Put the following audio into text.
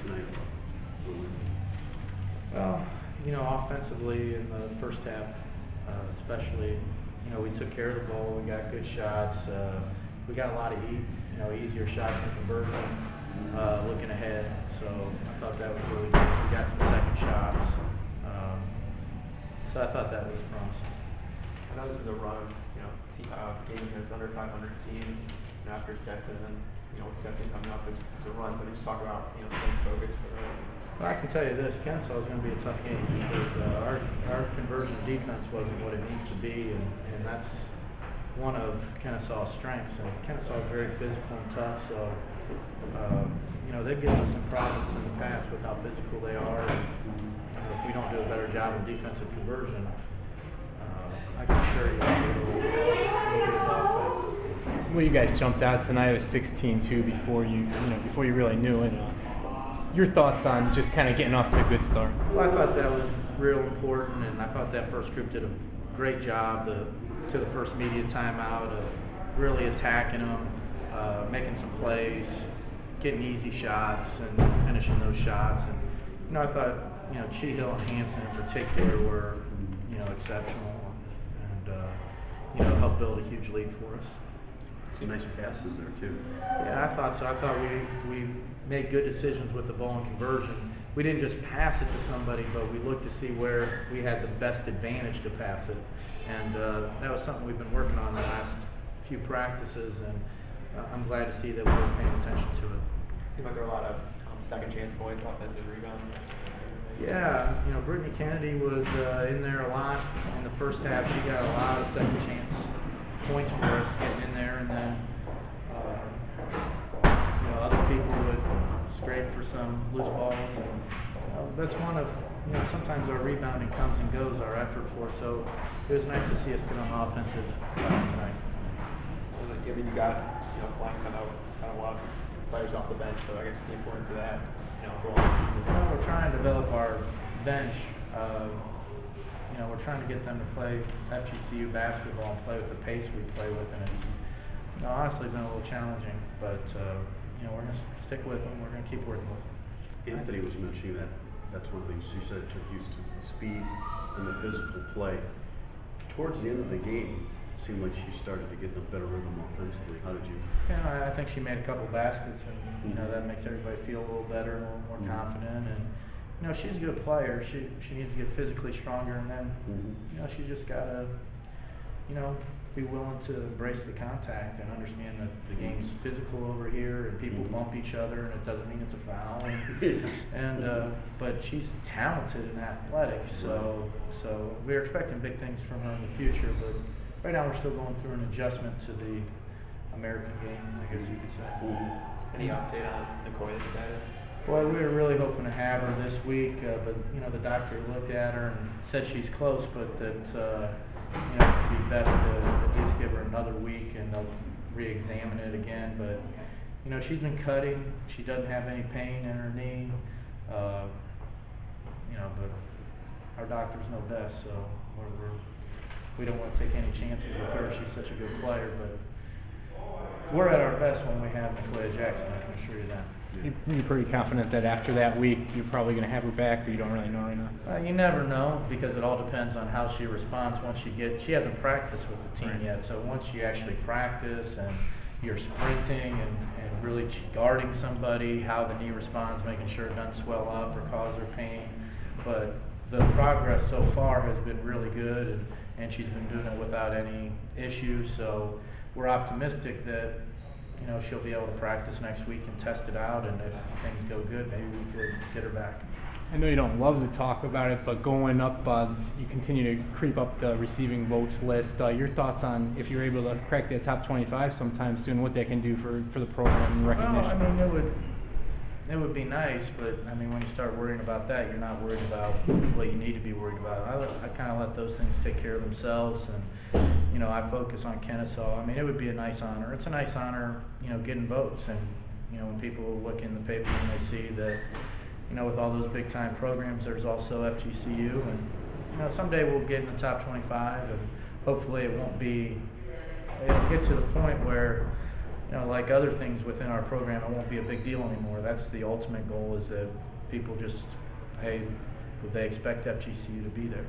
tonight? Well, offensively in the first half, especially, we took care of the ball. We got good shots. We got a lot of easier shots in conversion looking ahead. So I thought that was really good. We got some second shots. So I thought that was promising. I know this is a run of, game against under 500 teams after Stetson, and with Stetson coming up, there's a run. So just talk about staying focused for those. Well, I can tell you this: Kennesaw is going to be a tough game because our conversion defense wasn't what it needs to be, and that's one of Kennesaw's strengths. And Kennesaw is very physical and tough, so they've given us some problems in the past with how physical they are. And if we don't do a better job of defensive conversion, I can assure you it'll be a dogfight. Well, you guys jumped out tonight with 16-2 before you really knew it. Your thoughts on just kind of getting off to a good start? Well, I thought that was real important, and I thought that first group did a great job to the first media timeout of really attacking them, making some plays, getting easy shots, and finishing those shots. And I thought Cheehill and Hansen in particular were exceptional, and helped build a huge lead for us. Some nice passes there too. Yeah, I thought so. I thought we made good decisions with the ball and conversion. We didn't just pass it to somebody, but we looked to see where we had the best advantage to pass it. And that was something we've been working on the last few practices, and I'm glad to see that we were paying attention to it. It seemed like there were a lot of second chance points, offensive rebounds. Yeah, Brittany Kennedy was in there a lot in the first half. She got a lot of second chance points for us getting in there, and then other people would scrape for some loose balls, and that's one of sometimes our rebounding comes and goes, our effort for it. So it was nice to see us get on the offensive glass tonight. Given you got Blanks, I know kind of a lot of players off the bench, so I guess the importance of that, it's a long season. We're trying to develop our bench. We're trying to get them to play FGCU basketball and play with the pace we play with, and it's honestly been a little challenging, but we're going to stick with them. We're going to keep working with them. Anthony was mentioning that's one of the things she said took Houston, the speed and the physical play. Towards the end of the game, it seemed like she started to get in a better rhythm offensively. How did you? Yeah, I think she made a couple baskets, and that makes everybody feel a little better, a little more confident. And she's a good player. She needs to get physically stronger, and then she's just got to be willing to embrace the contact and understand that the game's physical over here, and people bump each other, and it doesn't mean it's a foul. But she's talented and athletic, so we're expecting big things from her in the future. But right now, we're still going through an adjustment to the American game, I guess you could say. Any update on the COVID status? Well, we were really hoping to have her this week, but the doctor looked at her and said she's close, but that it'd be best to at least give her another week and they'll re-examine it again. But she's been cutting. She doesn't have any pain in her knee. But our doctors know best, so we don't want to take any chances with her. She's such a good player, but we're at our best when we have Nicolea Jackson, I can assure you that. You're pretty confident that after that week you're probably going to have her back, or you don't really know right now? You never know, because it all depends on how she responds once she hasn't practiced with the team yet. So once you actually practice and you're sprinting and really guarding somebody, how the knee responds, making sure it doesn't swell up or cause her pain. But the progress so far has been really good, and she's been doing it without any issues. So we're optimistic that she'll be able to practice next week and test it out, and if things go good, maybe we could get her back. I know you don't love to talk about it, but going up, you continue to creep up the receiving votes list. Your thoughts on if you're able to crack that top 25 sometime soon, what that can do for the program and recognition? Well, it would be nice, but when you start worrying about that, you're not worried about what you need to be worried about. I kind of let those things take care of themselves, and I focus on Kennesaw. It would be a nice honor. It's a nice honor, getting votes, and when people look in the paper and they see that, with all those big time programs, there's also FGCU, and someday we'll get in the top 25, and hopefully it'll get to the point where you know, like other things within our program, it won't be a big deal anymore. That's the ultimate goal, is that people just, hey, would they expect FGCU to be there?